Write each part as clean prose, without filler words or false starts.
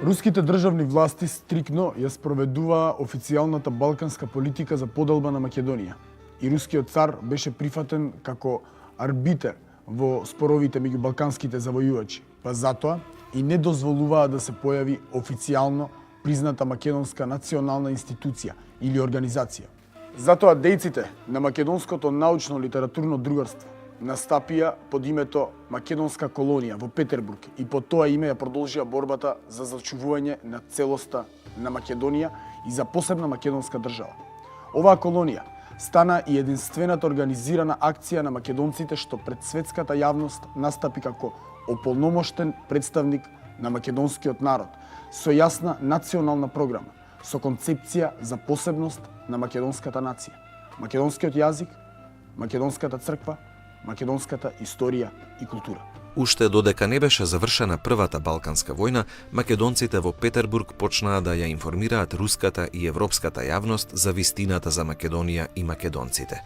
Руските државни власти стрикно ја спроведуваа официјалната балканска политика за поделба на Македонија и рускиот цар беше прифатен како арбитер во споровите меѓу балканските завојувачи, па затоа и не дозволуваа да се појави официјално призната македонска национална институција или организација. Затоа дејците на македонското научно-литературно другарство настапија под името Македонска колонија во Петербург и под тоа име ја продолжија борбата за зачувување на целоста на Македонија и за посебна македонска држава. Оваа колонија стана и единствената организирана акција на македонците што пред светската јавност настапи како ополномоштен представник на македонскиот народ со јасна национална програма, со концепција за посебност на македонската нација, македонскиот јазик, македонската црква, македонската историја и култура. Уште додека не беше завршена првата Балканска војна, македонците во Петербург почнаа да ја информираат руската и европската јавност за вистината за Македонија и македонците.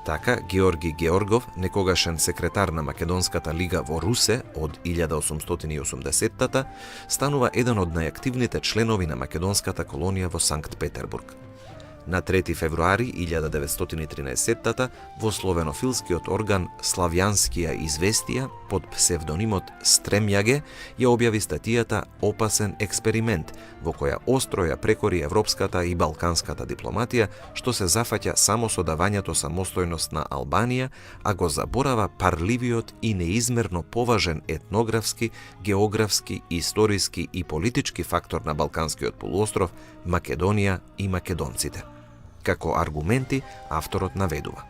Така, Георги Георгов, некогашен секретар на Македонската лига во Русе од 1880-тата, станува еден од најактивните членови на македонската колонија во Санкт Петербург. На 3 февруари 1913-тата во словенофилскиот орган Славјанскија известија под псевдонимот Стремјаге ја објави статијата Опасен експеримент, во која остро ја прекори европската и балканската дипломатија, што се зафаќа само со давањето самостојност на Албанија, а го заборава парливиот и неизмерно поважен етнографски, географски, историски и политички фактор на Балканскиот полуостров, Македонија и македонците. Како аргументи, авторот наведува: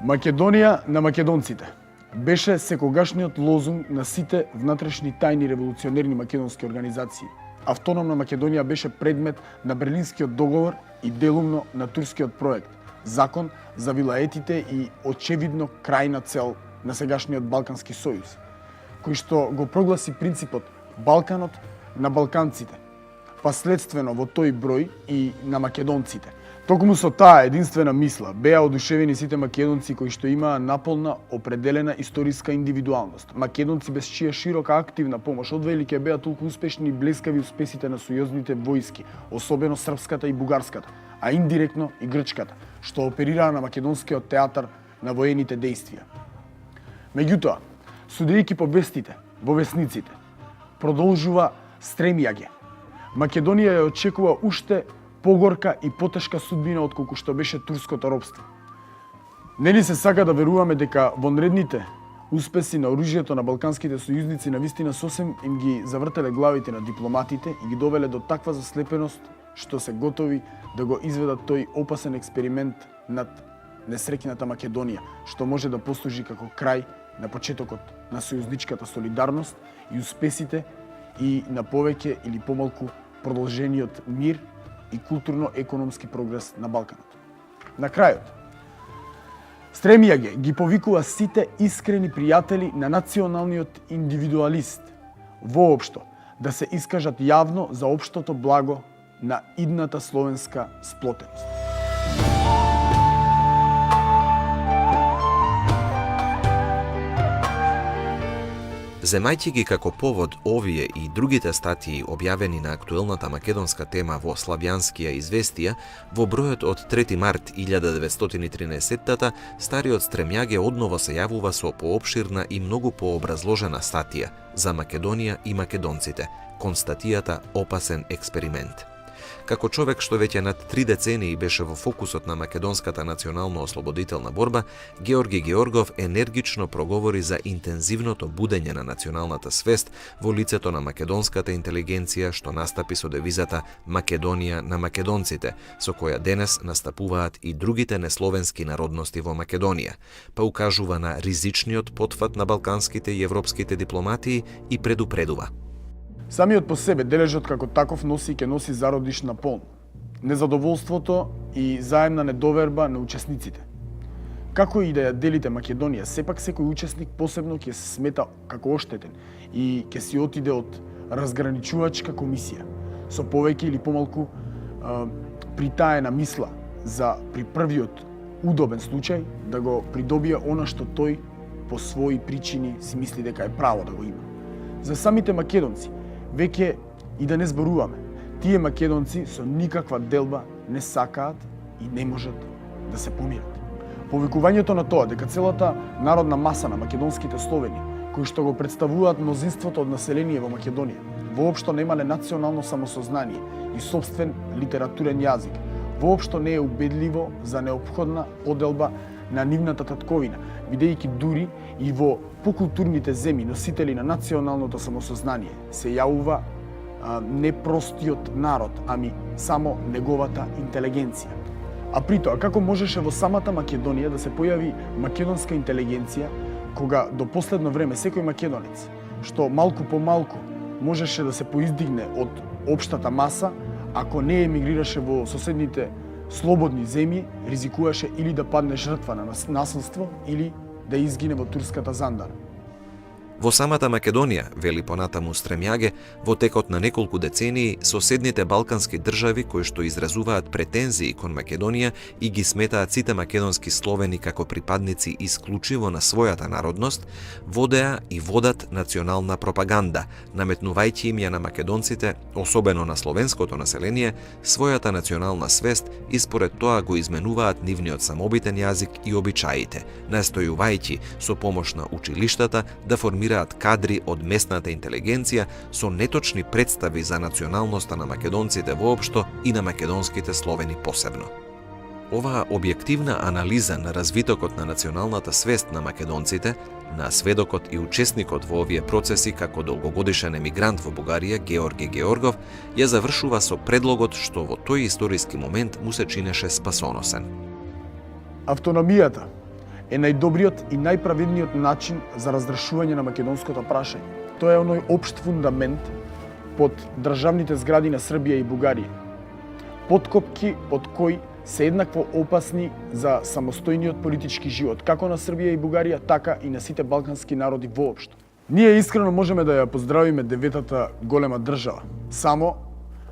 Македонија на македонците беше секогашниот лозунг на сите внатрешни тајни револуционерни македонски организации. Автономна Македонија беше предмет на Берлинскиот договор и делумно на турскиот проект, закон за вилаетите и очевидно крајна цел на сегашниот Балкански сојуз, кој што го прогласи принципот Балканот на балканците, последствено во тој број и на македонците. Токму со таа единствена мисла беа одушевени сите македонци кои што имаа наполна определена историска индивидуалност. Македонци без чија широка активна помош одвелике беа толку успешни и блескави успесите на сојузните војски, особено српската и бугарската, а индиректно и грчката, што оперираа на македонскиот театар на воените дејствија. Меѓутоа, судејќи по вестите во весниците, продолжува Стремјаге. Македонија ја очекува уште погорка и потешка судбина отколку што беше турското робство. Не ни се сака да веруваме дека вонредните успеси на оружјето на балканските сојузници навистина сосем им ги завртеле главите на дипломатите и ги довеле до таква заслепеност што се готови да го изведат тој опасен експеримент над несреќната Македонија, што може да послужи како крај на почетокот на сојузничката солидарност и успесите и на повеќе или помалку продолжениот мир и културно-економски прогрес на Балканот. На крајот, Стремјаге ги повикува сите искрени пријатели на националниот индивидуалист воопшто да се искажат јавно за општото благо на идната словенска сплотеност. Земајќи ги како повод овие и другите статии објавени на актуелната македонска тема во Славјанскија известија, во бројот од 3 март 1913-тата, стариот Стремјаге одново се јавува со поопширна и многу пообразложена статија за Македонија и македонците, констатијата Опасен експеримент. Како човек што веќе над 3 децении беше во фокусот на македонската национално-ослободителна борба, Георги Георгов енергично проговори за интензивното будење на националната свест во лицето на македонската интелигенција што настапи со девизата Македонија на македонците, со која денес настапуваат и другите несловенски народности во Македонија, па укажува на ризичниот потфат на балканските и европските дипломатии и предупредува: Самиот по себе дележот како таков носи и ќе носи зародиш на полн незадоволството и заемна недоверба на учесниците. Како и да ја делите Македонија, сепак секој учесник посебно ќе се смета како оштетен и ќе си отиде од разграничувачка комисија со повеќе или помалку притаена мисла за при првиот удобен случај да го придобие она што тој по своји причини си мисли дека е право да го има. За самите македонци веќе И да не зборуваме, тие македонци со никаква делба не сакаат и не можат да се помират. Повикувањето на тоа дека целата народна маса на македонските словени, кои што го представуваат мнозинството од население во Македонија, воопшто немале национално самосознание и собствен литературен јазик, воопшто не е убедливо за неопходна поделба на нивната татковина, бидејќи дури и во покултурните земји носители на националното самосознание се јавува не простиот народ, ами само неговата интелигенција. А при тоа, како можеше во самата Македонија да се појави македонска интелигенција, кога до последно време секој македонец, што малку по малку можеше да се поиздигне од општата маса, ако не емигрираше во соседните слободни земји, ризикуваше или да падне жртва на насилство, или да изгине во турската Зандара. Во самата Македонија, вели понатаму Стремјаге, во текот на неколку децении, соседните балкански држави кои што изразуваат претензии кон Македонија и ги сметаат сите македонски словени како припадници исклучиво на својата народност, водеа и водат национална пропаганда, наметнувајќи им ја на македонците, особено на словенското население, својата национална свест и според тоа го изменуваат нивниот самобитен јазик и обичаите, настојувајќи со помош на училиштата да формираат кадри од местната интелигенција со неточни представи за националноста на македонците воопшто и на македонските словени посебно. Оваа објективна анализа на развитокот на националната свест на македонците, на сведокот и учесникот во овие процеси како долгогодишен емигрант во Бугарија Георги Георгов, ја завршува со предлогот што во тој историски момент му се чинеше спасоносен. Автономијата е најдобриот и најправедниот начин за разрешување на македонското прашање. Тоа е оној општ фундамент под државните згради на Србија и Бугарија. Подкопки под кои се еднакво опасни за самостојниот политички живот, како на Србија и Бугарија, така и на сите балкански народи воопшто. Ние искрено можеме да ја поздравиме деветата голема држава, само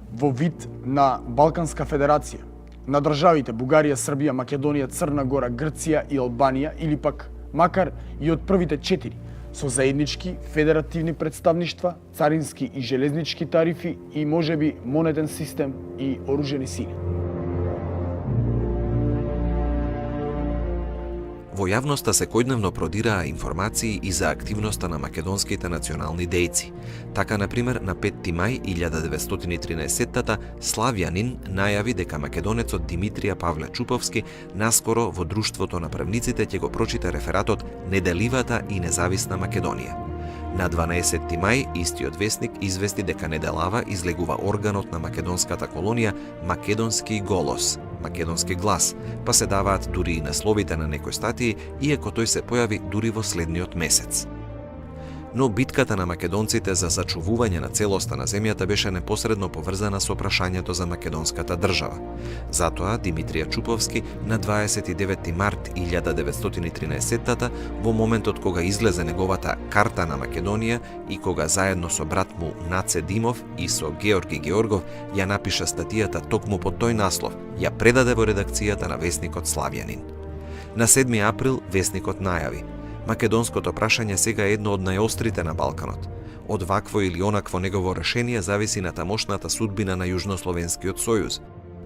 во вид на Балканска федерација, на државите Бугарија, Србија, Македонија, Црна Гора, Грција и Албанија, или пак макар и од првите 4, со заеднички федеративни представништва, царински и железнички тарифи и можеби монетен систем и оружени сили. Во јавноста секојдневно продираа информации и за активноста на македонските национални дејци. Така, например, на 5 мај 1913 Славјанин најави дека македонецот Димитрија Павле Чуповски наскоро во Друштвото на правниците ќе го прочита рефератот Неделивата и независна Македонија. На 12 мај истиот весник извести дека неделава излегува органот на македонската колонија Македонски голос, македонски глас, па се даваат дури и насловите на некои статии, иако тој се појави дури во следниот месец. Но битката на македонците за зачувување на целоста на земјата беше непосредно поврзана со прашањето за македонската држава. Затоа Димитрија Чуповски на 29 март 1913 во моментот кога излезе неговата карта на Македонија и кога заедно со брат му Наце Димов и со Георги Георгов ја напиша статијата токму под тој наслов, ја предаде во редакцијата на весникот Славјанин. На 7 април весникот најави: македонското прашање сега е едно од најострите на Балканот. Од вакво или онакво негово решение зависи на тамошната судбина на Јужнословенскиот сојуз.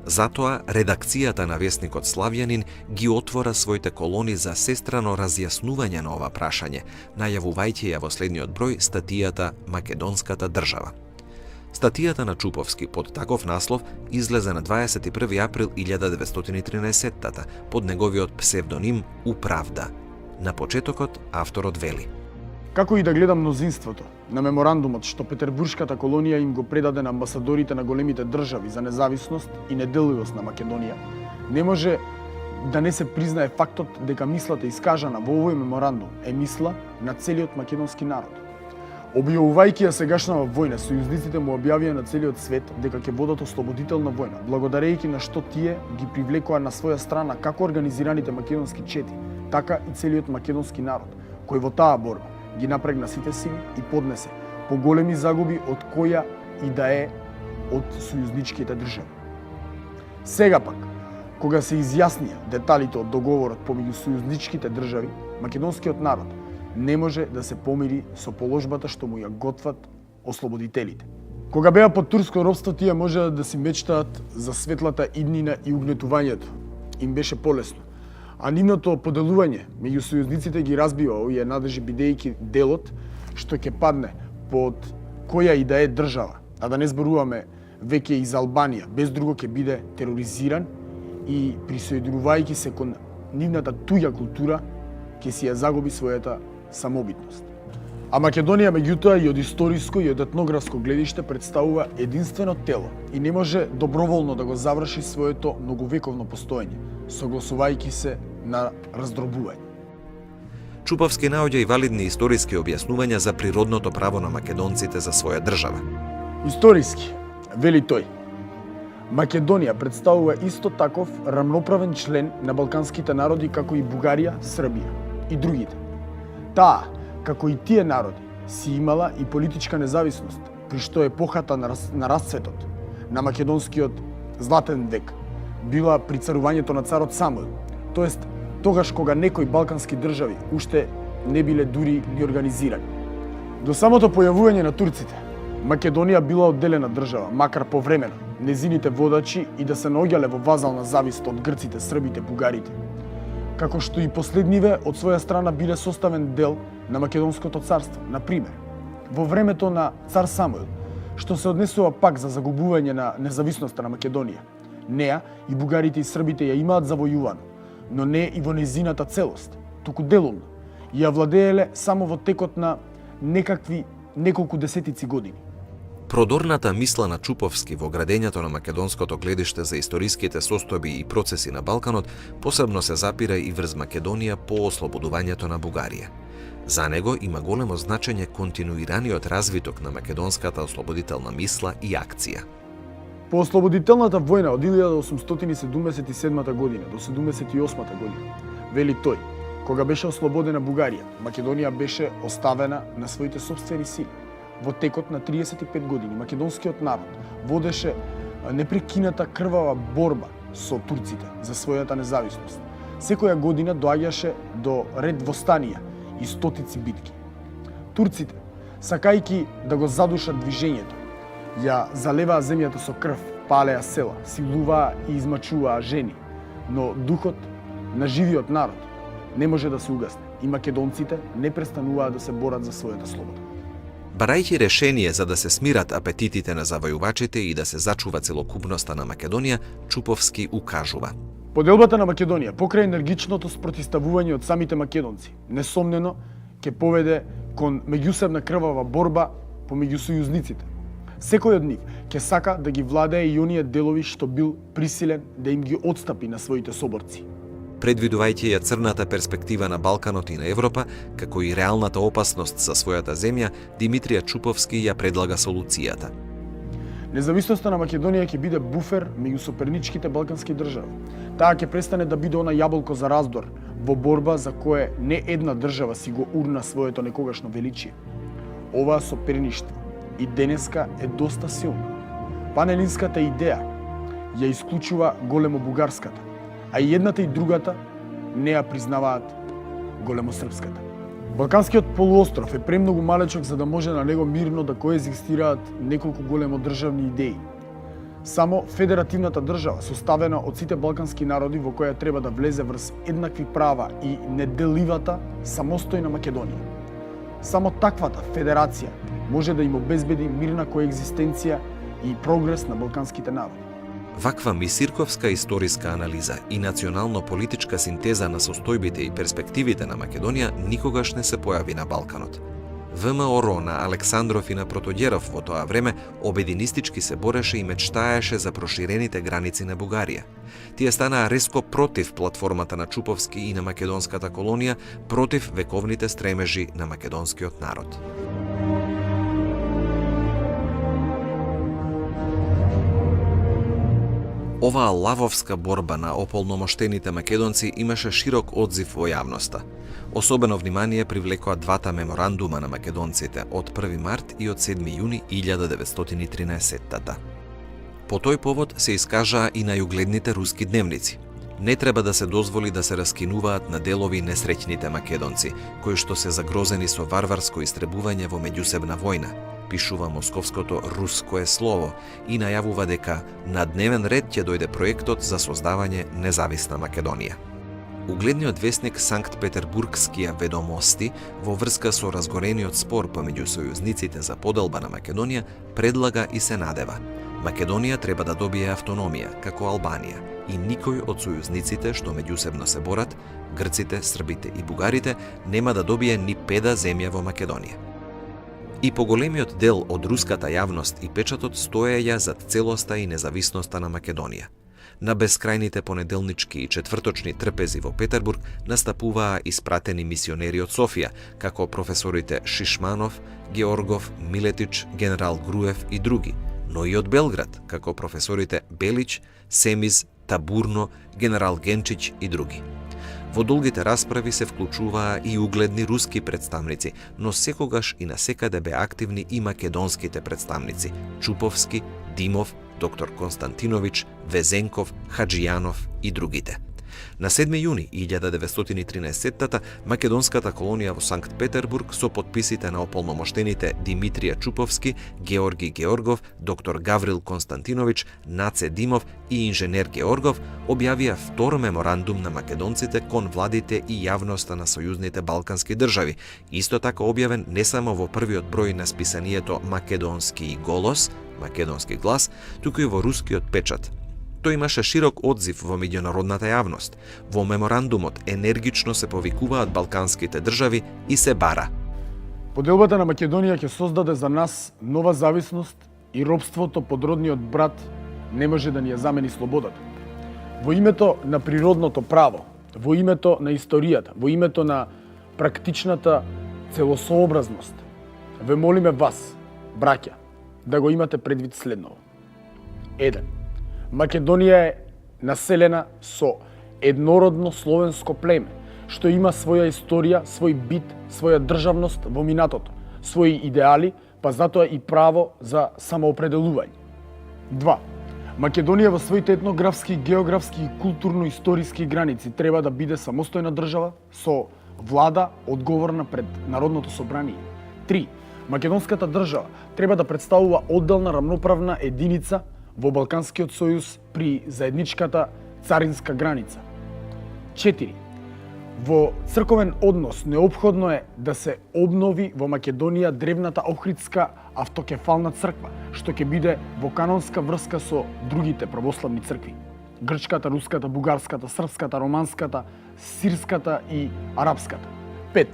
Затоа редакцијата на весникот Славјанин ги отвора своите колони за сестрано разјаснување на ова прашање, најавувајќи ја во следниот број статијата Македонската држава. Статијата на Чуповски под таков наслов излезе на 21 април 1913 под неговиот псевдоним Управда. На почетокот авторот вели: Како и да гледа мнозинството на меморандумот што Петербуршката колонија им го предаде на амбасадорите на големите држави за независност и неделливост на Македонија, не може да не се признае фактот дека мислата искажана во овој меморандум е мисла на целиот македонски народ. Објавувајќи ја сегашнава војна, сојузниците му објавија на целиот свет дека ќе водат ослободителна војна, благодарејќи на што тие ги привлекоа на своја страна како организираните македонски чети, така и целиот македонски народ, кој во таа борба ги напрегна сите сили и поднесе поголеми загуби од која и да е од сојузничките држави. Сега пак, кога се изјаснија деталите од договорот помеѓу сојузничките држави, македонскиот народ не може да се помири со положбата што му ја готват ослободителите. Кога беа под турско робство, тие можеа да си мечтаат за светлата иднина и угнетувањето. Им беше полесно. А нивното поделување меѓу сојузниците ги разбива овие надежи, бидејќи делот што ќе падне под која и да е држава, а да не зборуваме веќе и за Албанија, без друго ќе биде тероризиран и присоединувајќи се кон нивната туѓа култура, ќе си ја загуби својата самобитност. А Македонија, меѓутоа, и од историско и од етнографско гледиште представува единствено тело и не може доброволно да го заврши своето многовековно постоење, согласувајќи се на раздробување. Чуповски наоѓа и валидни историски објаснувања за природното право на македонците за своја држава. Историски, вели тој, Македонија представува исто таков рамноправен член на балканските народи како и Бугарија, Србија и другите. Таа, како и тие народи, си имала и политичка независност, при што епохата на расцветот на македонскиот златен век била при царувањето на царот Самуил, тоест тогаш кога некои балкански држави уште не биле дури ни организирани. До самото појавување на турците, Македонија била одделена држава, макар повремено, незините водачи и да се наоѓале во вазална завист од грците, србите, бугарите. Како што и последниве од своја страна биле составен дел на Македонското царство. Например, во времето на цар Самуил, што се однесува пак за загубување на независноста на Македонија. Неа и бугарите и србите ја имаат завојувано, но не и во незината целост, туку делумно, и ја владееле само во текот на неколку десетици години. Продорната мисла на Чуповски во градењето на македонското гледиште за историските состојби и процеси на Балканот посебно се запира и врз Македонија по ослободувањето на Бугарија. За него има големо значење континуираниот развиток на македонската ослободителна мисла и акција. По ослободителната војна од 1877 година до 78 година, вели тој, кога беше ослободена Бугарија, Македонија беше оставена на своите собствени сили. Во текот на 35 години македонскиот народ водеше непрекината крвава борба со турците за својата независност. Секоја година доаѓаше до ред востанија и стотици битки. Турците, сакајќи да го задушат движењето, ја залеваа земјата со крв, палеа села, силуваа и измачуваа жени, но духот на живиот народ не може да се угасне и македонците не престануваа да се борат за својата слобода. Барајќи решение за да се смират апетитите на завојувачите и да се зачува целокупноста на Македонија, Чуповски укажува: Поделбата на Македонија покрај енергичното спротиставување од самите македонци, несомнено ќе поведе кон меѓусебна крвава борба помеѓу сојузниците. Секој од нив ќе сака да ги владее и оние делови што бил присилен да им ги отстапи на своите соборци. Предвидувајќи ја црната перспектива на Балканот и на Европа, како и реалната опасност за својата земја, Димитрија Чуповски ја предлага солуцијата. Независноста на Македонија ќе биде буфер меѓу соперничките балкански држави. Таа ќе престане да биде она јаболко за раздор во борба за кое не една држава си го урна своето некогашно величие. Оваа соперништво и денеска е доста силно. Панелинската идеја ја исклучува големо бугарската, а и едната и другата не ја признаваат големо српската. Балканскиот полуостров е премногу малечок за да може на него мирно да коегзистираат неколку големо државни идеи. Само федеративната држава, составена од сите балкански народи во која треба да влезе врз еднакви права и неделивата самостојна Македонија. Само таквата федерација може да им обезбеди мирна коегзистенција и прогрес на балканските народи. Ваква мисирковска историска анализа и национално-политичка синтеза на состојбите и перспективите на Македонија никогаш не се појави на Балканот. ВМРО на Александров и на Протоѓеров во тоа време обединистички се бореше и мечтаеше за проширените граници на Бугарија. Тие станаа резко против платформата на Чуповски и на македонската колонија, против вековните стремежи на македонскиот народ. Оваа лавовска борба на ополномоштените македонци имаше широк одзив во јавноста. Особено внимание привлекоа двата меморандума на македонците од 1 март и од 7 јуни 1913-тата. По тој повод се искажаа и најугледните руски дневници. Не треба да се дозволи да се раскинуваат на делови несреќните македонци, кои што се загрозени со варварско истребување во меѓусебна војна. пишува московското Руское слово и најавува дека на дневен ред ќе дојде проектот за создавање независна Македонија. Угледниот весник Санкт-Петербургскија ведомости во врска со разгорениот спор помеѓу сојузниците за поделба на Македонија предлага и се надева: Македонија треба да добие автономија како Албанија и никој од сојузниците што меѓусебно се борат, грците, србите и бугарите, нема да добие ни педа земја во Македонија. И поголемиот дел од руската јавност и печатот стоеја зад целоста и независноста на Македонија. На бескрајните понеделнички и четврточни трпези во Петербург настапуваа испратени мисионери од Софија, како професорите Шишманов, Георгов, Милетич, генерал Груев и други, но и од Белград, како професорите Белич, Семиз, Табурно, генерал Генчич и други. Во долгите расправи се вклучуваа и угледни руски представници, но секогаш и насекаде беа активни и македонските представници – Чуповски, Димов, доктор Константинович, Везенков, Хаджијанов и другите. На 7 јуни 1913 македонската колонија во Санкт-Петербург со подписите на ополномоштените Димитрија Чуповски, Георги Георгов, доктор Гаврил Константинович, Наце Димов и инженер Георгов објавија втор меморандум на македонците кон владите и јавноста на сојузните балкански држави, исто така објавен не само во првиот број на списанието Македонски голос, Македонски глас, туку и во рускиот печат. Тој имаше широк одзив во меѓународната јавност. Во меморандумот енергично се повикуваат балканските држави и се бара: Поделбата на Македонија ќе создаде за нас нова зависност и робството под родниот брат не може да ни ја замени слободата. Во името на природното право, во името на историјата, во името на практичната целосообразност, ве молиме вас, браќа, да го имате предвид следново. 1. Македонија е населена со еднородно словенско племе, што има своја историја, свој бит, своја државност во минатото, своји идеали, па затоа и право за самоопределување. 2. Македонија во своите етнографски, географски и културно-историски граници треба да биде самостојна држава со влада одговорна пред Народното собрание. 3. Македонската држава треба да представува одделна рамноправна единица во Балканскиот сојуз при заедничката царинска граница. 4. Во црковен однос неопходно е да се обнови во Македонија древната Охридска автокефална црква, што ќе биде во канонска врска со другите православни цркви: грчката, руската, бугарската, српската, романската, сирската и арапската. 5.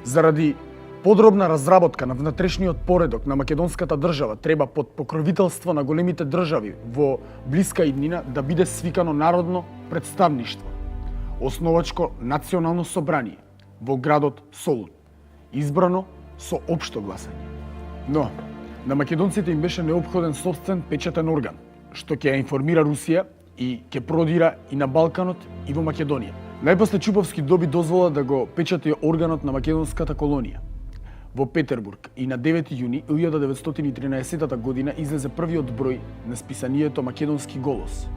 Заради подробна разработка на внатрешниот поредок на македонската држава треба под покровителство на големите држави во блиска иднина да биде свикано народно представништво, основачко национално собрание во градот Солун, избрано со општо гласање. Но на македонците им беше неопходен сопствен печатен орган, што ќе ја информира Русија и ќе продира и на Балканот и во Македонија. Најпосле Чуповски доби дозвола да го печати органот на македонската колонија во Петербург и на 9 јуни 1913 година излезе првиот број на списанието Македонски голос,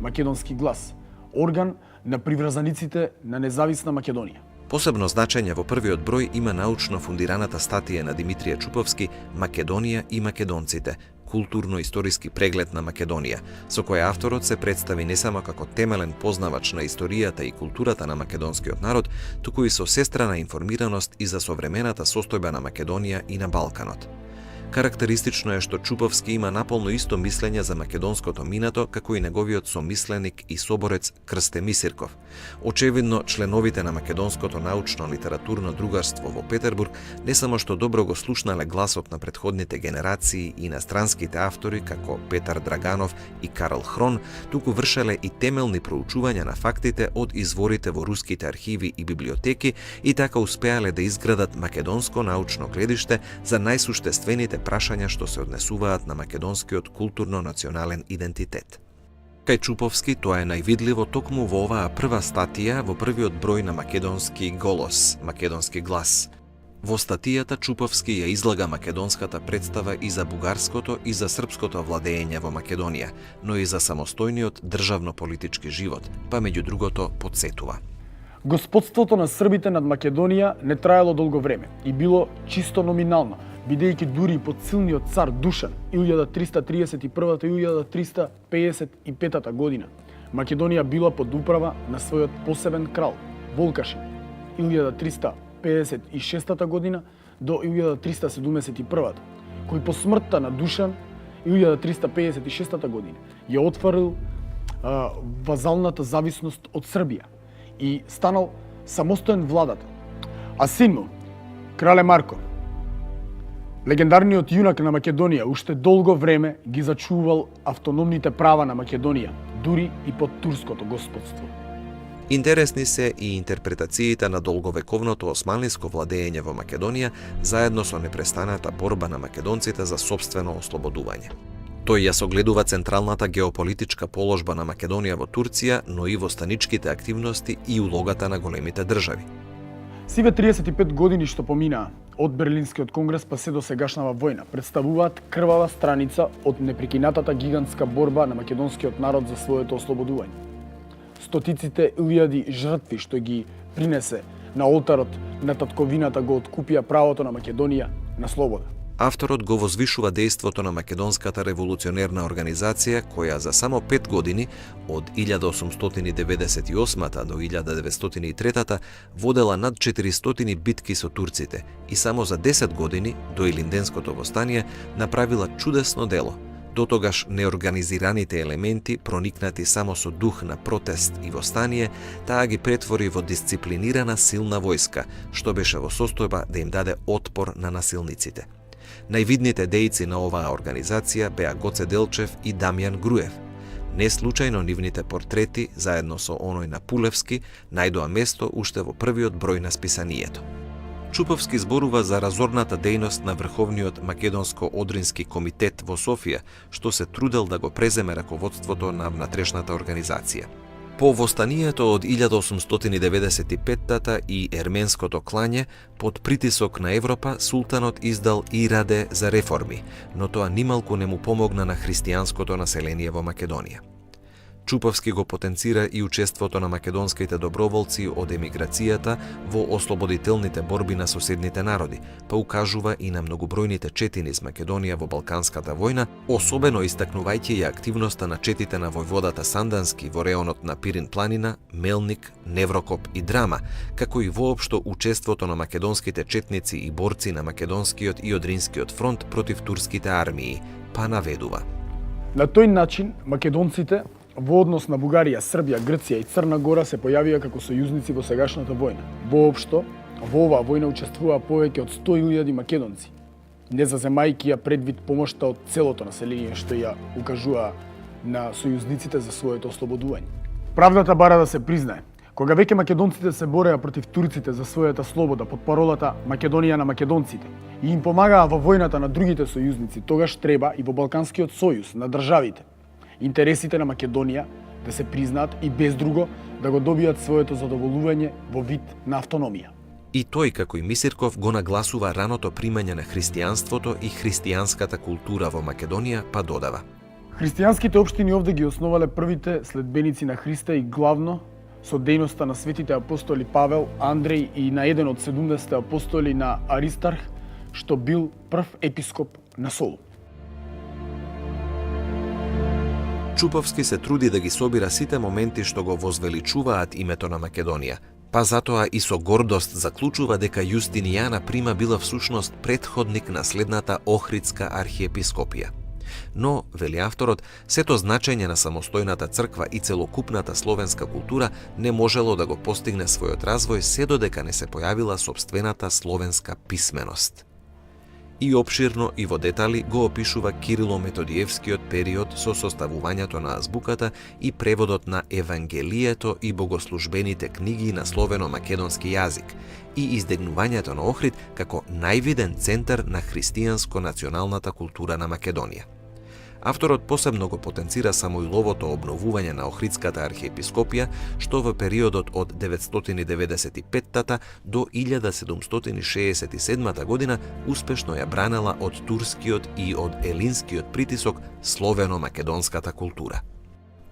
Македонски глас, орган на приврзаниците на независна Македонија. Посебно значење во првиот број има научно фундираната статија на Димитрија Чуповски «Македонија и македонците. Културно-историски преглед на Македонија», со која авторот се представи не само како темелен познавач на историјата и културата на македонскиот народ, туку и со сестрана информираност и за современата состојба на Македонија и на Балканот. Карактеристично е што Чуповски има наполно исто мислење за македонското минато како и неговиот сомисленик и соборец Крсте Мисирков. Очевидно, членовите на македонското научно-литературно другарство во Петербург не само што добро го слушнале гласот на претходните генерации и на странските автори како Петар Драганов и Карл Хрон, туку вршеле и темелни проучувања на фактите од изворите во руските архиви и библиотеки и така успеале да изградат македонско научно гледиште за најсуштествените прашања што се однесуваат на македонскиот културно-национален идентитет. Кај Чуповски тоа е највидливо токму во оваа прва статија во првиот број на Македонски голос, Македонски глас. Во статијата Чуповски ја излага македонската представа и за бугарското и за српското владење во Македонија, но и за самостојниот државно-политички живот, па меѓу другото подсетува: Господството на србите над Македонија не траело долго време и било чисто номинално, бидејќи дури и под силниот цар Душан 1331-1355 година Македонија била под управа на својот посебен крал Волкашин 1356 година до 1371, кој по смртта на Душан 1356 година ја отворил вазалната зависност од Србија и станал самостоен владател. А син му, крале Марко, легендарниот јунак на Македонија, уште долго време ги зачувал автономните права на Македонија, дури и под турското господство. Интересни се и интерпретациите на долговековното османлиско владење во Македонија заедно со непрестаната борба на македонците за сопствено ослободување. Тој ја согледува централната геополитичка положба на Македонија во Турција, но и во станичките активности и улогата на големите држави. Сиве 35 години што поминаа од Берлинскиот конгрес па се до сегашнава војна представуваат крвава страница од непрекинатата гигантска борба на македонскиот народ за своето ослободување. Стотиците илјади жртви што ги принесе на олтарот на татковината го откупија правото на Македонија на слобода. Авторот го возвишува дејството на Македонската револуционерна организација, која за само 5 години, од 1898 до 1903 водела над 400 битки со турците и само за 10 години, до Илинденското востание, направила чудесно дело. Дотогаш неорганизираните елементи, проникнати само со дух на протест и востание, таа ги претвори во дисциплинирана силна војска, што беше во состојба да им даде отпор на насилниците. Највидните дејци на оваа организација беа Гоце Делчев и Дамјан Груев. Не случајно нивните портрети, заедно со оној на Пулевски, најдоа место уште во првиот број на списанието. Чуповски зборува за разорната дејност на Врховниот македонско-одрински комитет во Софија, што се трудел да го преземе раководството на внатрешната организација. По востанието од 1895 и ерменското клање, под притисок на Европа, султанот издал ираде за реформи, но тоа нималку не му помогна на христијанското население во Македонија. Чуповски го потенцира и учеството на македонските доброволци од емиграцијата во ослободителните борби на соседните народи, па укажува и на многобројните четини с Македонија во Балканската војна, особено истакнувајќи ја активноста на четите на војводата Сандански во реонот на Пирин планина, Мелник, Неврокоп и Драма, како и воопшто учеството на македонските четници и борци на Македонскиот и Одринскиот фронт против турските армии, па наведува. На тој начин македонците во однос на Бугарија, Србија, Грција и Црна Гора се појавија како сојузници во сегашната војна. Воопшто, во оваа војна учествуваа повеќе од 100.000 македонци, не заземајќи ја предвид помошта од целото население што ја укажуваа на сојузниците за своето ослободување. Правдата бара да се признае. Кога веќе македонците се бореа против турците за својата слобода под паролата Македонија на македонците и им помагаа во војната на другите сојузници, тогаш треба и во Балканскиот сојуз на државите интересите на Македонија да се признаат и без друго да го добијат своето задоволување во вид на автономија. И тој, како и Мисирков, го нагласува раното примање на христијанството и христијанската култура во Македонија, па додава: Христијанските општини овде ги основале првите следбеници на Христа и главно со дејноста на светите апостоли Павел, Андреј и на еден од 70 апостоли на Аристарх, што бил прв епископ на Солун. Чуповски се труди да ги собира сите моменти што го возвеличуваат името на Македонија, па затоа и со гордост заклучува дека Јустинијана Прима била всушност претходник на следната Охридска архиепископија. Но, вели авторот, сето значење на самостојната црква и целокупната словенска култура не можело да го постигне својот развој се додека не се појавила сопствената словенска писменост. И опширно и во детали го опишува Кирило-Методиевскиот период со составувањето на азбуката и преводот на Евангелието и богослужбените книги на словено-македонски јазик и издигнувањето на Охрид како највиден центар на христијанско-националната култура на Македонија. Авторот посебно го потенцира самоиловото обновување на Охридската архиепископија, што во периодот од 995 до 1767 година успешно ја бранела од турскиот и од елинскиот притисок словено-македонската култура.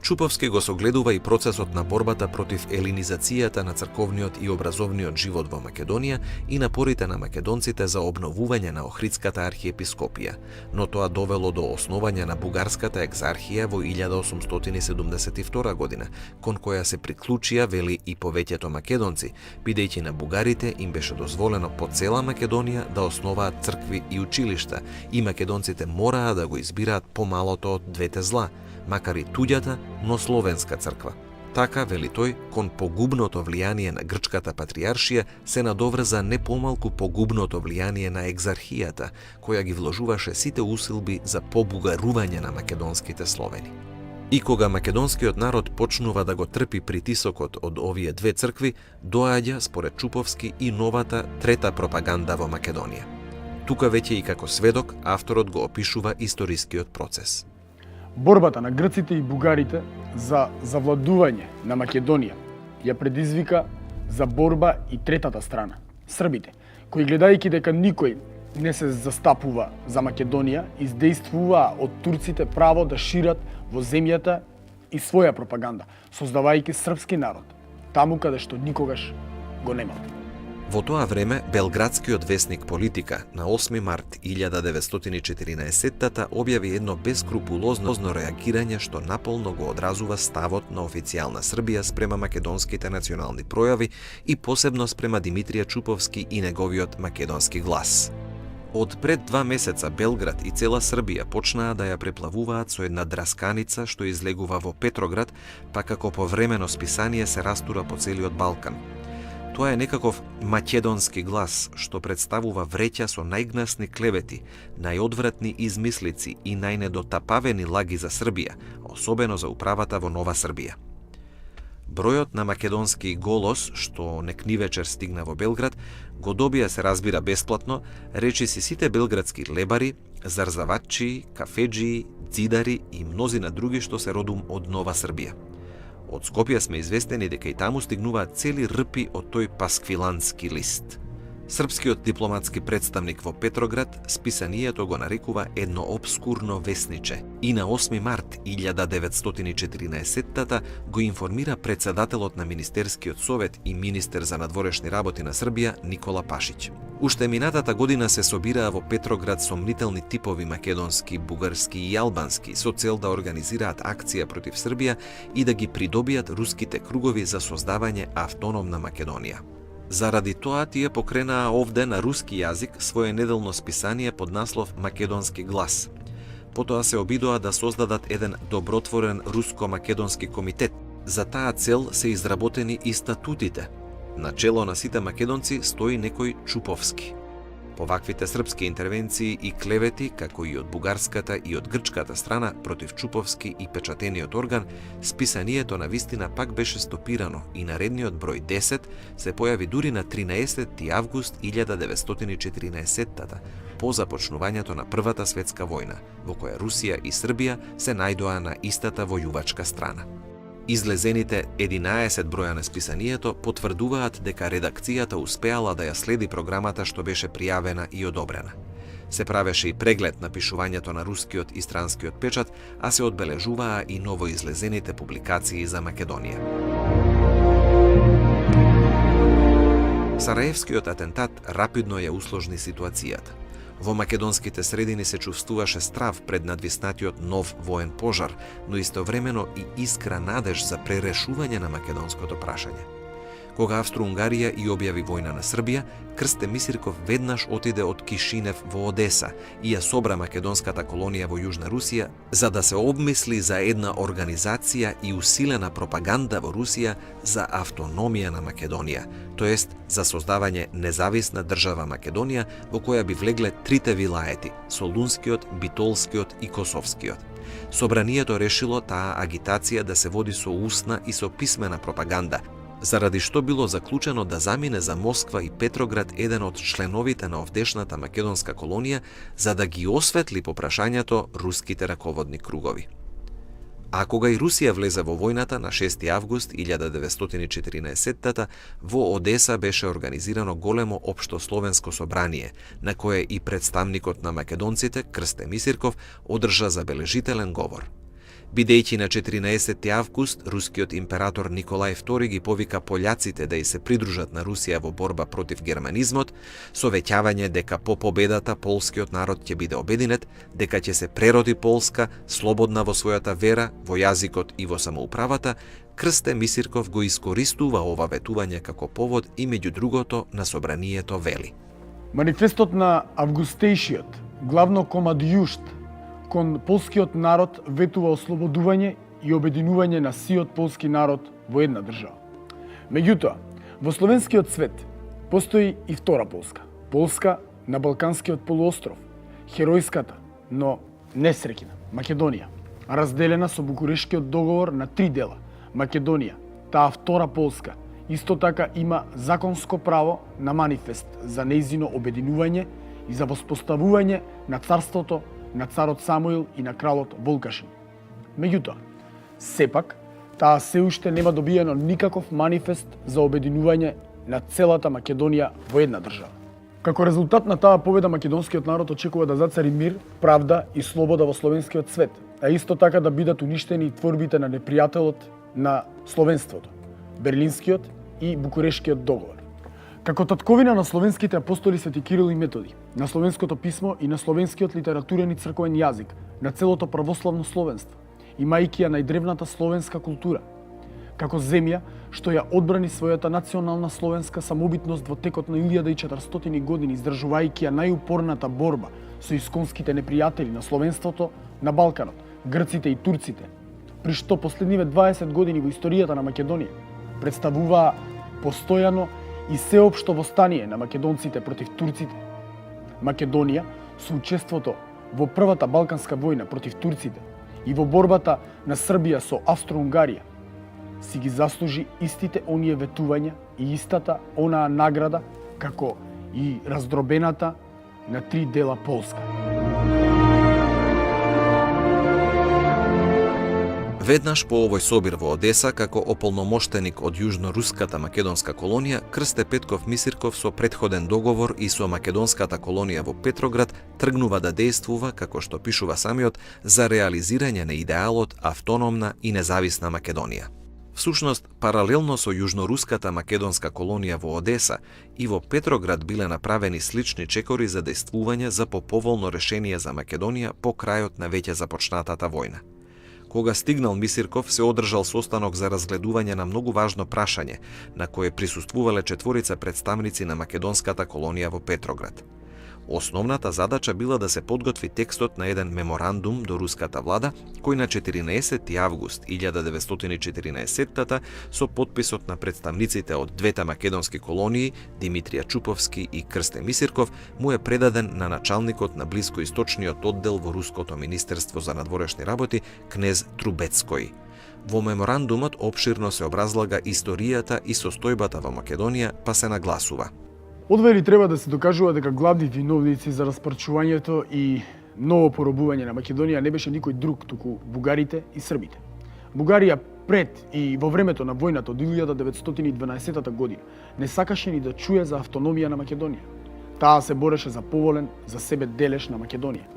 Чуповски го согледува и процесот на борбата против елинизацијата на црковниот и образовниот живот во Македонија и напорите на македонците за обновување на Охридската архиепископија, но тоа довело до основање на Бугарската екзархија во 1872 година, кон која се приклучија, вели, и повеќето македонци, бидејќи на бугарите им беше дозволено по цела Македонија да основаат цркви и училишта, и македонците мораа да го избираат помалото од двете зла, макар и туѓата, но словенска црква. Така, вели тој, кон погубното влијание на грчката патриаршија се надоврза не помалку погубното влијание на екзархијата, која ги вложуваше сите усилби за побугарување на македонските словени. И кога македонскиот народ почнува да го трпи притисокот од овие две цркви, доаѓа, според Чуповски, и новата трета пропаганда во Македонија. Тука веќе и како сведок авторот го опишува историскиот процес. Борбата на грците и бугарите за завладување на Македонија ја предизвика за борба и третата страна, србите, кои гледајќи дека никој не се застапува за Македонија, издействуваа од турците право да шират во земјата и своја пропаганда, создавајќи српски народ, таму каде што никогаш го немал. Во тоа време, белградскиот весник Политика на 8 март 1914 објави едно бескрупулозно реагирање што наполно го одразува ставот на официјална Србија спрема македонските национални пројави и посебно спрема Димитрија Чуповски и неговиот македонски глас. Од пред 2 месеца Белград и цела Србија почнаа да ја преплавуваат со една драсканица што излегува во Петроград, па како повремено списание се растура по целиот Балкан. Тоа е некаков македонски глас што представува вреќа со најгнасни клевети, најодвратни измислици и најнедотапавени лаги за Србија, особено за управата во Нова Србија. Бројот на македонски голос, што некнивечер стигна во Белград, го добија, се разбира, бесплатно, речиси сите белградски лебари, зарзавачи, кафеджии, дзидари и мнозина други што се родум од Нова Србија. Од Скопје сме известени дека и таму стигнуваат цели рпи од тој пасквилански лист. Српскиот дипломатски представник во Петроград списанието го нарекува едно обскурно весниче и на 8 март 1914 го информира председателот на Министерскиот совет и министер за надворешни работи на Србија Никола Пашиќ. Уште минатата година се собираа во Петроград сомнителни типови македонски, бугарски и албански со цел да организираат акција против Србија и да ги придобијат руските кругови за создавање автономна Македонија. Заради тоа тие покренаа овде на руски јазик свое неделно списание под наслов Македонски глас. Потоа се обидоа да создадат еден добротворен руско-македонски комитет. За таа цел се изработени и статутите. На чело на сите македонци стои некој Чуповски. По ваквите српски интервенции и клевети, како и од бугарската и од грчката страна против Чуповски и печатениот орган, списанието на вистина пак беше стопирано и наредниот број 10 се појави дури на 13 август 1914 по започнувањето на Првата светска војна, во која Русија и Србија се најдоа на истата војувачка страна. Излезените 11 броја на списанието потврдуваат дека редакцијата успеала да ја следи програмата што беше пријавена и одобрена. Се правеше и преглед на пишувањето на рускиот и странскиот печат, а се одбележуваа и новоизлезените публикации за Македонија. Сараевскиот атентат рапидно ја усложни ситуацијата. Во македонските средини се чувствуваше страв пред надвиснатиот нов воен пожар, но истовремено и искра надеж за пререшување на македонското прашање. Кога Австро-Унгарија и објави војна на Србија, Крсте Мисирков веднаш отиде од Кишинев во Одеса и ја собра македонската колонија во Јужна Русија за да се обмисли за една организација и усилена пропаганда во Русија за автономија на Македонија, тоест за создавање независна држава Македонија во која би влегле трите вилаети – Солунскиот, Битолскиот и Косовскиот. Собранието решило таа агитација да се води со устна и со писмена пропаганда, заради што било заклучено да замине за Москва и Петроград еден од членовите на овдешната македонска колонија за да ги осветли по прашањето руските раководни кругови. А кога и Русија влезе во војната на 6 август 1914 во Одеса беше организирано големо општо словенско собрание, на кое и представникот на македонците Крсте Мисирков одржа забележителен говор. Бидејќи на 14 август рускиот император Николај II ги повика пољаците да и се придружат на Русија во борба против германизмот, со веќавање дека по победата полскиот народ ќе биде обединет, дека ќе се прероди Полска, слободна во својата вера, во јазикот и во самоуправата, Крсте Мисирков го искористува ова ветување како повод и меѓу другото на собранието вели. Манифестот на августејшиот, главно комадијушт, кон полскиот народ ветува ослободување и обединување на сиот полски народ во една држава. Меѓутоа, во словенскиот свет постои и втора Полска. Полска на Балканскиот полуостров, херојската, но несреќна Македонија, разделена со Букурешкиот договор на 3 дела. Македонија, таа втора Полска, исто така има законско право на манифест за нејзино обединување и за воспоставување на царството на царот Самуил и на кралот Волкашин. Меѓутоа, сепак, таа се уште нема добиено никаков манифест за обединување на целата Македонија во една држава. Како резултат на таа победа, македонскиот народ очекува да зацари мир, правда и слобода во словенскиот свет, а исто така да бидат уништени и творбите на непријателот на словенството, Берлинскиот и Букурешкиот договор. Како татковина на словенските апостоли Свети Кирил и Методи, на словенското писмо и на словенскиот литературен и црковен јазик, на целото православно словенство, имајќи ја најдревната словенска култура, како земја што ја одбрани својата национална словенска самобитност во текот на 1400 години, издржувајќи ја најупорната борба со исконските непријатели на словенството на Балканот, грците и турците, при што последниве 20 години во историјата на Македонија представуваа постојано и сеопшто востание на македонците против турците. Македонија со учеството во првата Балканска војна против турците и во борбата на Србија со Австро-Унгарија си ги заслужи истите оние ветувања и истата онаа награда како и раздробената на 3 дела Полска. Веднаш по овој собир во Одеса, како ополномоштеник од јужно-руската македонска колонија, Крсте Петков Мисирков со претходен договор и со македонската колонија во Петроград тргнува да действува, како што пишува самиот, за реализирање на идеалот автономна и независна Македонија. Всушност, паралелно со јужно-руската македонска колонија во Одеса, и во Петроград биле направени слични чекори за действување за поповолно решение за Македонија по крајот на веќе започнатата војна. Кога стигнал Мисирков, се одржал состанок за разгледување на многу важно прашање, на кое присуствувале 4 представници на македонската колонија во Петроград. Основната задача била да се подготви текстот на еден меморандум до руската влада, кој на 14 август 1914 со подписот на представниците од двете македонски колонии, Димитрија Чуповски и Крсте Мисирков, му е предаден на началникот на блискоисточниот оддел во Руското министерство за надворешни работи, кнез Трубецкој. Во меморандумот опширно се образлага историјата и состојбата во Македонија, па се нагласува: Одвели треба да се докажува дека главни виновници за распарчувањето и ново поробување на Македонија не беше никој друг, туку бугарите и србите. Бугарија пред и во времето на војната од 1912 година не сакаше ни да чуе за автономија на Македонија. Таа се бореше за поволен за себе дележ на Македонија.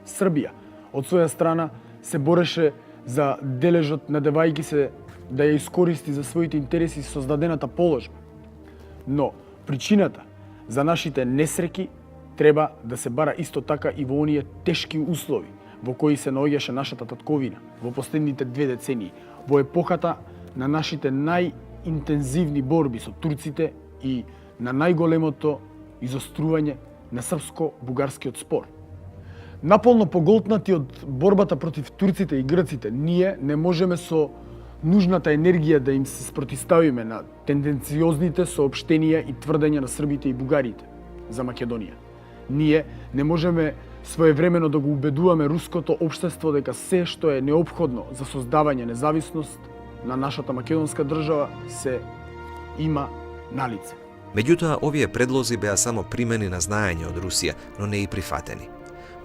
Србија, од своја страна, се бореше за дележот, надевајќи се да ја искористи за своите интереси создадената положба. Но причината за нашите несреќи треба да се бара исто така и во оние тешки услови во кои се наоѓаше нашата татковина во последните 2 децении, во епохата на нашите најинтензивни борби со турците и на најголемото изострување на српско-бугарскиот спор. Наполно поголтнати од борбата против турците и грците, ние не можеме со нужната енергија да им се спротиставиме на тенденциозните соопштенија и тврдења на србите и бугарите за Македонија. Ние не можеме своевремено да го убедуваме руското општество дека се што е неопходно за создавање независност на нашата македонска држава се има налице. Меѓутоа, овие предлози беа само примени на знаење од Русија, но не и прифатени.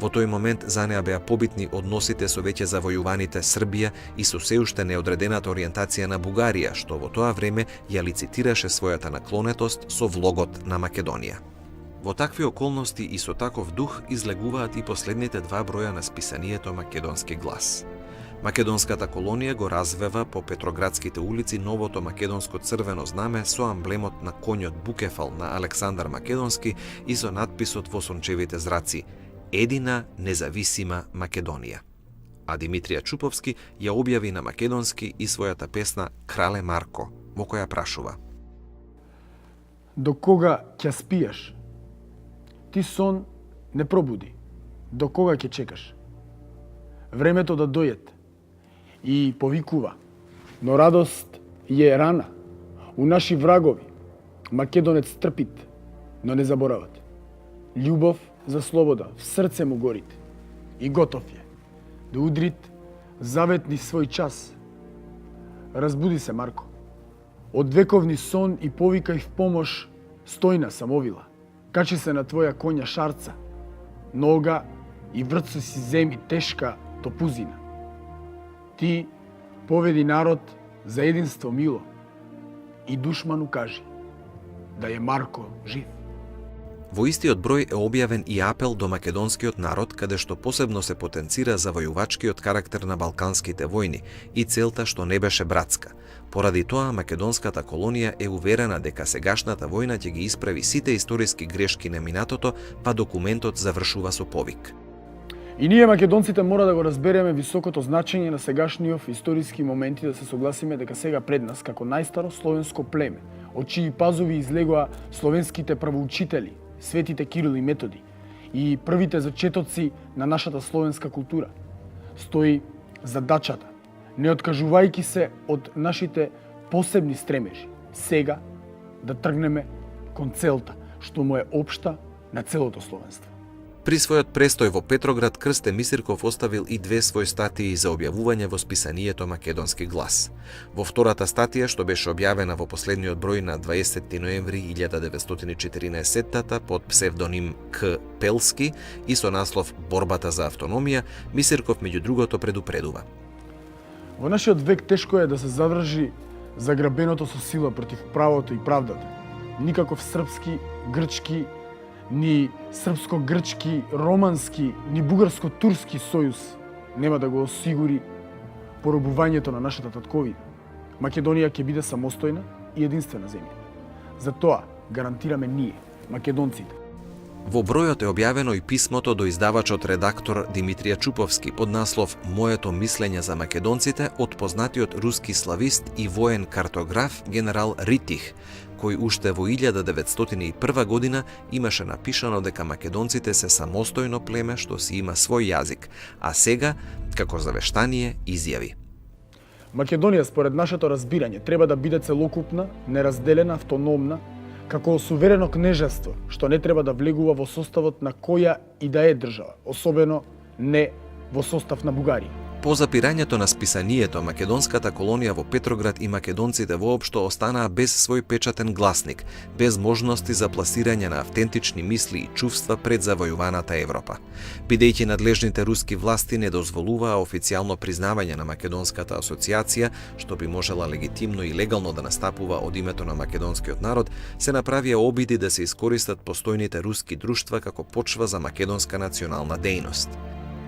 Во тој момент за неа беа побитни односите со веќе завојуваните Србија и со се уште неодредената ориентација на Бугарија, што во тоа време ја лицитираше својата наклонетост со влогот на Македонија. Во такви околности и со таков дух излегуваат и последните 2 броја на списанието Македонски глас. Македонската колонија го развева по петроградските улици новото македонско црвено знаме со амблемот на коњот Букефал на Александар Македонски и со надписот во сончевите зраци „Едина независима Македонија“. А Димитрија Чуповски ја објави на македонски и својата песна „Крале Марко“, во која прашува: До кога ќе спиеш? Ти сон не пробуди. До кога ќе чекаш? Времето да дојде и повикува, но радост е рана. У наши врагови македонец трпит, но не заборават. Љубов за слобода в срце му горит и готов е да удрит заветни свој час. Разбуди се, Марко. Од вековни сон и повикај в помош, стојна самовила. Качи се на твоја конја шарца, нога и врцу си земи тешка топузина. Ти поведи народ за единство мило и душману кажи да е Марко жив. Во истиот број е објавен и апел до македонскиот народ, каде што посебно се потенцира завојувачкиот карактер на балканските војни и целта што не беше братска. Поради тоа, македонската колонија е уверена дека сегашната војна ќе ги исправи сите историски грешки на минатото, па документот завршува со повик: И ние македонците мора да го разбереме високото значење на сегашниот историски моменти, да се согласиме дека сега пред нас, како најстаро словенско племе, од чии пазови излегоа словенските првоучители, светите Кирил и Методи, и првите зачетоци на нашата словенска култура, стои задачата, не откажувајќи се од нашите посебни стремежи, сега да тргнеме кон целта, што му е општа на целото словенство. При својот престој во Петроград, Крсте Мисирков оставил и две своји статии за објавување во списанието Македонски глас. Во втората статија, што беше објавена во последниот број на 20 ноември 1914 под псевдоним К. Пелски и со наслов Борбата за автономија, Мисирков меѓу другото предупредува: Во нашиот век тешко е да се задржи заграбеното со сила против правото и правдата. Никаков српски, грчки, ни српско-грчки, романски, ни бугарско-турски сојуз нема да го осигури поробувањето на нашата татковина. Македонија ќе биде самостојна и единствена земја. Затоа гарантираме ние, македонците. Во бројот е објавено и писмото до издавачот редактор Димитрија Чуповски под наслов „Моето мислење за македонците“ од познатиот руски славист и воен картограф генерал Ритих, кој уште во 1901 година имаше напишано дека македонците се самостојно племе што си има свој јазик, а сега, како завештание, изјави: Македонија, според нашето разбирање, треба да биде целокупна, неразделена, автономна, како суверено кнежество, што не треба да влегува во составот на која и да е држава, особено не во состав на Бугарија. По запирањето на списанието, македонската колонија во Петроград и македонците воопшто останаа без свој печатен гласник, без можности за пласирање на автентични мисли и чувства пред завојуваната Европа. Бидејќи надлежните руски власти не дозволуваа официјално признавање на македонската асоциација, што би можела легитимно и легално да настапува од името на македонскиот народ, се направија обиди да се искористат постојните руски друштва како почва за македонска национална дејност.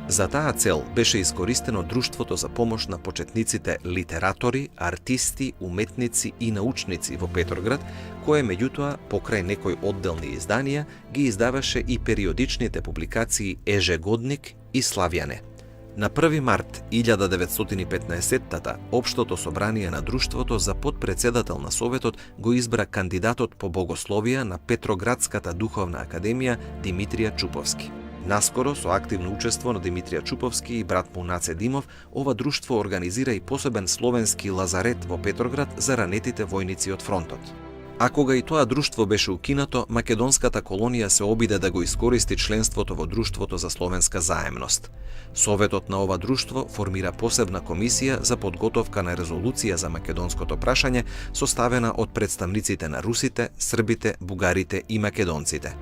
За таа цел беше искористено Друштвото за помош на почетниците литератори, артисти, уметници и научници во Петроград, кое меѓутоа, покрај некои одделни изданија, ги издаваше и периодичните публикации Ежегодник и Славјане. На 1 март 1915 Општото собрание на Друштвото за подпредседател на Советот го избра кандидатот по богословија на Петроградската духовна академија Димитрија Чуповски. Наскоро, со активно учество на Димитрија Чуповски и брат му Наце Димов, ова друштво организира и посебен словенски лазарет во Петроград за ранетите војници од фронтот. А кога и тоа друштво беше укинато, македонската колонија се обиде да го искористи членството во Друштвото за словенска заемност. Советот на ова друштво формира посебна комисија за подготовка на резолуција за македонското прашање, составена од представниците на русите, србите, бугарите и македонците.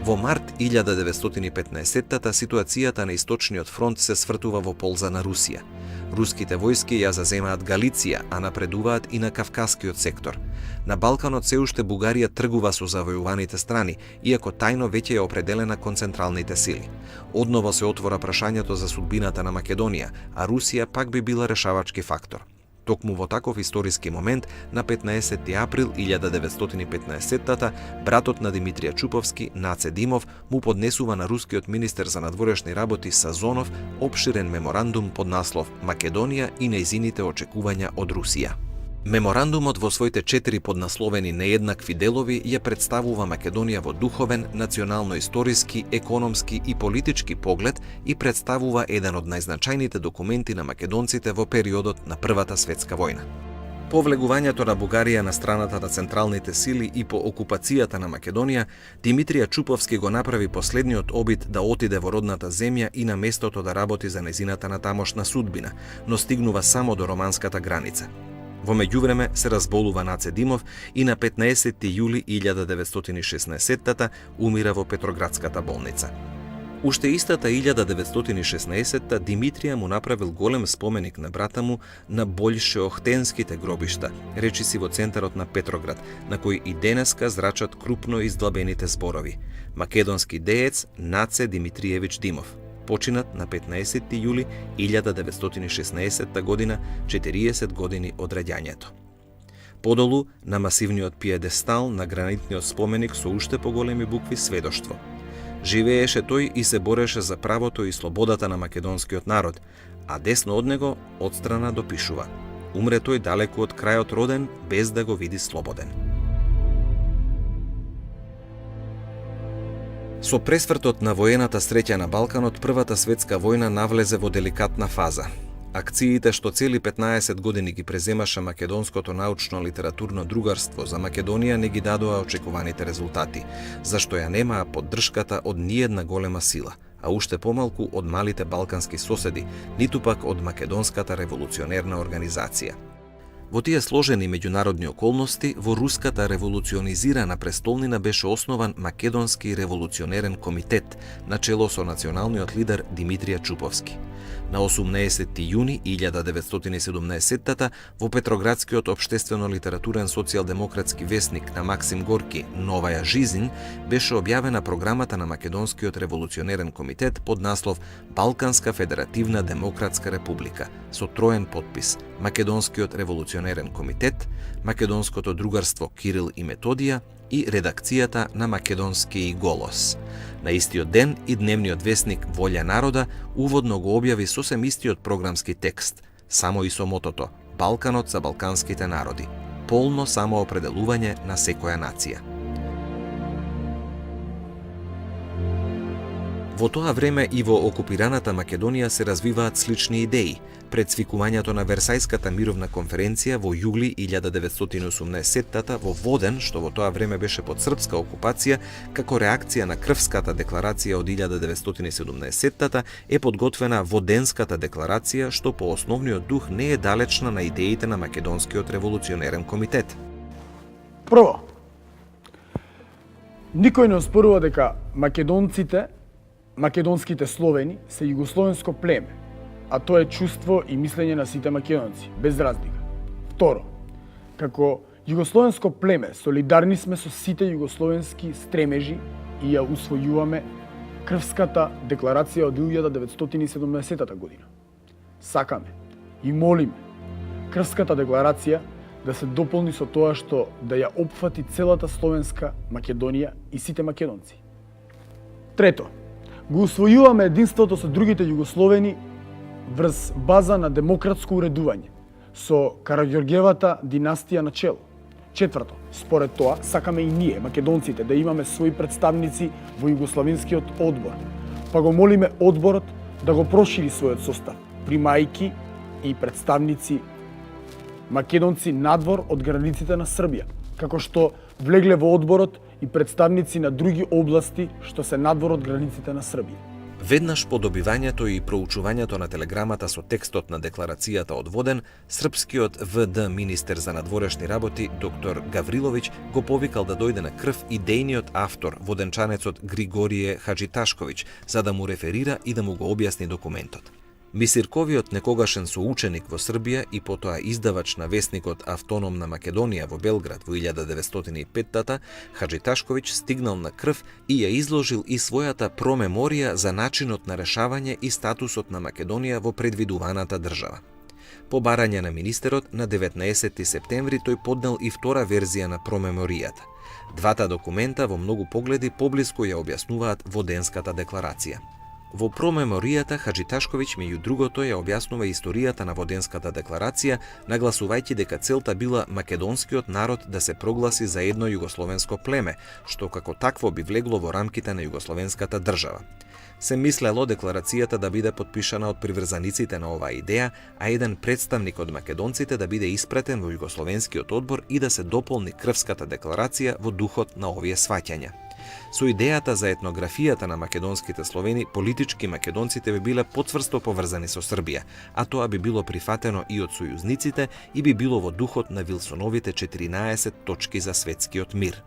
Во март 1915-та ситуацијата на Источниот фронт се свртува во полза на Русија. Руските војски ја заземаат Галиција, а напредуваат и на Кавказскиот сектор. На Балканот се уште Бугарија тргува со завојуваните страни, иако тајно веќе е определена кон централните сили. Одново се отвора прашањето за судбината на Македонија, а Русија пак би била решавачки фактор. Токму во таков историски момент, на 15 април 1915-та, братот на Димитрија Чуповски, Наце Димов, му поднесува на рускиот министер за надворешни работи Сазонов опширен меморандум под наслов Македонија и нејзините очекувања од Русија. Меморандумот во своите 4 поднасловени нееднакви делови ја представува Македонија во духовен, национално-историски, економски и политички поглед и представува еден од најзначајните документи на македонците во периодот на Првата светска војна. По влегувањето на Бугарија на страната на централните сили и по окупацијата на Македонија, Димитрија Чуповски го направи последниот обид да отиде во родната земја и на местото да работи за нејзината натамошна судбина, но стигнува само до романската граница. Во меѓувреме се разболува Наце Димов и на 15 јули 1916-та умира во Петроградската болница. Уште истата 1916-та Димитрија му направил голем споменик на брата му на Большеохтенските гробишта, речиси во центарот на Петроград, на кој и денеска зрачат крупно издлабените зборови. Македонски деец Наце Димитриевич Димов, починат на 15 јули 1916 година, 40 години од раѓањето. Подолу, на масивниот пиедестал на гранитниот споменик со уште поголеми букви сведоштво. Живееше тој и се бореше за правото и слободата на македонскиот народ, а десно од него одстрана допишува: умре тој далеку од крајот роден, без да го види слободен. Со пресвртот на воената среќа на Балканот, Првата светска војна навлезе во деликатна фаза. Акциите што цели 15 години ги преземаше македонското научно-литературно другарство за Македонија не ги дадоа очекуваните резултати, зашто ја немаа поддршката од ниедна голема сила, а уште помалку од малите балкански соседи, ниту пак од Македонската револуционерна организација. Во тие сложени меѓународни околности, во руската револуционизирана престолнина беше основан Македонски револуционерен комитет, начело со националниот лидер Димитрија Чуповски. На 18 јуни 1917 во Петроградскиот општествено-литературен социјалдемократски весник на Максим Горки Новаја жизнь беше објавена програмата на Македонскиот револуционерен комитет под наслов Балканска федеративна демократска република со троен подпис: Македонскиот револуционерен комитет, Македонското другарство Кирил и Методија и редакцијата на Македонски голос. На истиот ден и дневниот весник Волја народа уводно го објави сосем истиот програмски текст, само и со мотото Балканот за балканските народи, полно самоопределување на секоја нација. Во тоа време и во окупираната Македонија се развиваат слични идеи. Пред свикувањето на Версајската мировна конференција во јули 1918 во Воден, што во тоа време беше под српска окупација, како реакција на Крвската декларација од 1917 е подготвена Воденската декларација, што по основниот дух не е далечна на идеите на Македонскиот револуционерен комитет. Прво, никој не оспорува дека македонските словени се југословенско племе, а тоа е чувство и мислење на сите македонци, без разлика. Второ, како југословенско племе, солидарни сме со сите југословенски стремежи и ја усвојуваме Крвската декларација од 1917 година. Сакаме и молиме Крвската декларација да се дополни со тоа што да ја опфати целата словенска Македонија и сите македонци. Трето, го усвојуваме единството со другите југословени врз база на демократско уредување, со Караѓорѓевата династија на чело. Четврто, според тоа, сакаме и ние, македонците, да имаме своји представници во Југославенскиот одбор. Па го молиме одборот да го прошири својот состав, примајки и представници македонци надвор од границите на Србија, како што влегле во одборот и представници на други области што се надвор од границите на Србија. Веднаш по добивањето и проучувањето на телеграмата со текстот на декларацијата од Воден, српскиот ВД министер за надворешни работи доктор Гавриловиќ го повикал да дојде на крв идејниот автор, воденчанецот Григорije Хаџиташковиќ, за да му реферира и да му го објасни документот. Бисирковиот некогашен соученик во Србија и потоа издавач на весникот Автономна Македонија во Белград во 1905-тата, Хаџиташковиќ стигнал на крв и ја изложил и својата промеморија за начинот на решавање и статусот на Македонија во предвидуваната држава. По барање на министерот, на 19 септември тој поднел и втора верзија на промеморијата. Двата документа во многу погледи поблиску ја објаснуваат Воденската декларација. Во промеморијата Хаџиташковиќ меѓу другото ја објаснува историјата на Воденската декларација, нагласувајќи дека целта била македонскиот народ да се прогласи за едно југословенско племе, што како такво би влегло во рамките на југословенската држава. Се мислело декларацијата да биде подпишана од приврзаниците на оваа идеја, а еден представник од македонците да биде испратен во југословенскиот одбор и да се дополни крвската декларација во духот на овие сваќања. Со идејата за етнографијата на македонските словени, политички македонците би биле потврсто поврзани со Србија, а тоа би било прифатено и од сојузниците и би било во духот на Вилсоновите 14 точки за светскиот мир.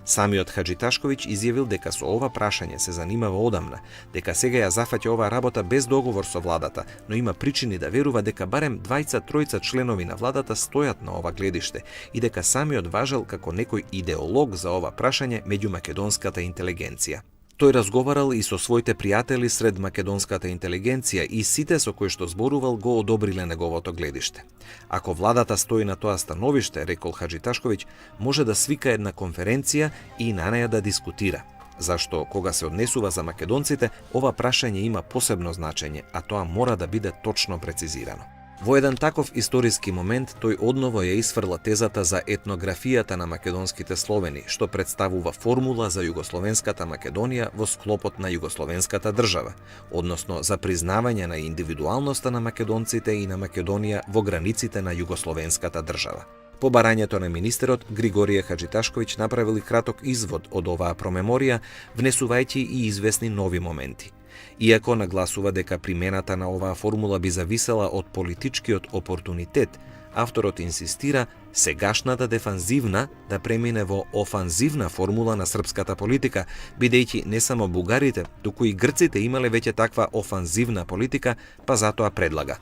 Самиот Хаџиташковиќ изјавил дека со ова прашање се занимава одамна, дека сега ја зафаќа оваа работа без договор со владата, но има причини да верува дека барем 2-3 членови на владата стојат на ова гледиште и дека самиот важел како некој идеолог за ова прашање меѓу македонската интелигенција. Тој разговарал и со своите пријатели сред македонската интелигенција и сите со кои што зборувал го одобриле неговото гледиште. Ако владата стои на тоа становиште, рекол Хаџиташковиќ, може да свика една конференција и на неја да дискутира. Зашто, кога се однесува за македонците, ова прашање има посебно значење, а тоа мора да биде точно прецизирано. Во еден таков историски момент тој одново ја исфрла тезата за етнографијата на македонските словени, што представува формула за југословенската Македонија во склопот на југословенската држава, односно за признавање на индивидуалноста на македонците и на Македонија во границите на југословенската држава. По барањето на министерот, Григорije Хаџиташковиќ направил и краток извод од оваа промеморија, внесувајќи и известни нови моменти. Иако нагласува дека примената на оваа формула би зависела од политичкиот опортунитет, авторот инсистира сегашната дефанзивна да премине во офанзивна формула на српската политика, бидејќи не само бугарите, туку и грците имале веќе таква офанзивна политика, па затоа предлага.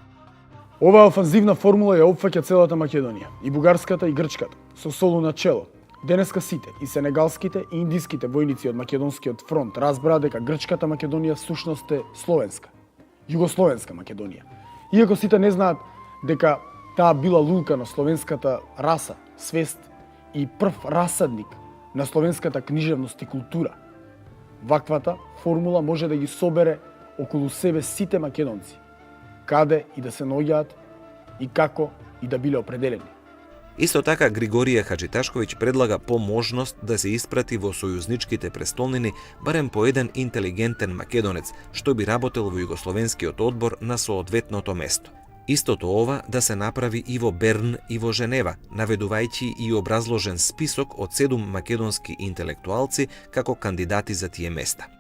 Оваа офанзивна формула ја опфаќа целата Македонија, и бугарската и грчката, со Солу на чело. Денеска сите, и сенегалските и индиските војници од Македонскиот фронт разбраа дека грчката Македонија всушност е словенска, југословенска Македонија. Иако сите не знаат дека таа била лулка на словенската раса, свест и прв расадник на словенската книжевност и култура. Ваквата формула може да ги собере околу себе сите македонци, каде и да се наоѓаат и како и да биле определени. Исто така, Григорije Хаџиташковиќ предлага по можност да се испрати во сојузничките престолнини барем по еден интелигентен македонец, што би работел во југословенскиот одбор на соодветното место. Истото ова да се направи и во Берн и во Женева, наведувајќи и образложен список од 7 македонски интелектуалци како кандидати за тие места.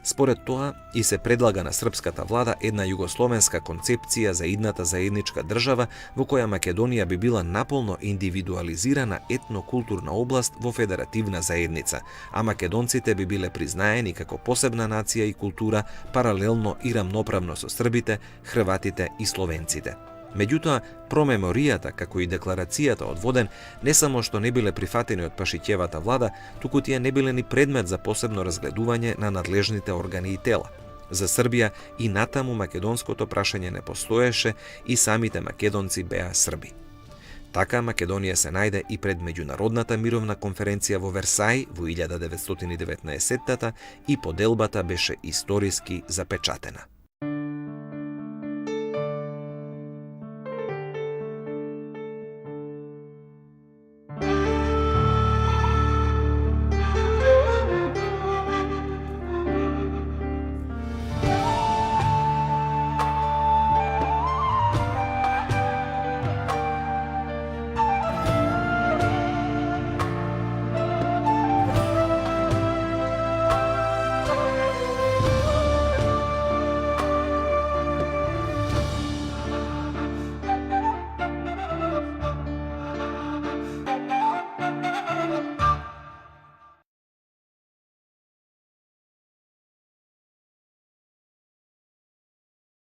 Според тоа и се предлага на српската влада една југословенска концепција за идната заедничка држава во која Македонија би била наполно индивидуализирана етнокултурна област во федеративна заедница, а македонците би биле признаени како посебна нација и култура паралелно и рамноправно со србите, хрватите и словенците. Меѓутоа, промеморијата, како и декларацијата од Воден, не само што не биле прифатени од Пашиќевата влада, туку тие не биле ни предмет за посебно разгледување на надлежните органи и тела. За Србија и натаму македонското прашање не постоеше и самите македонци беа Срби. Така Македонија се најде и пред меѓународната мировна конференција во Версај во 1919 и поделбата беше историски запечатена.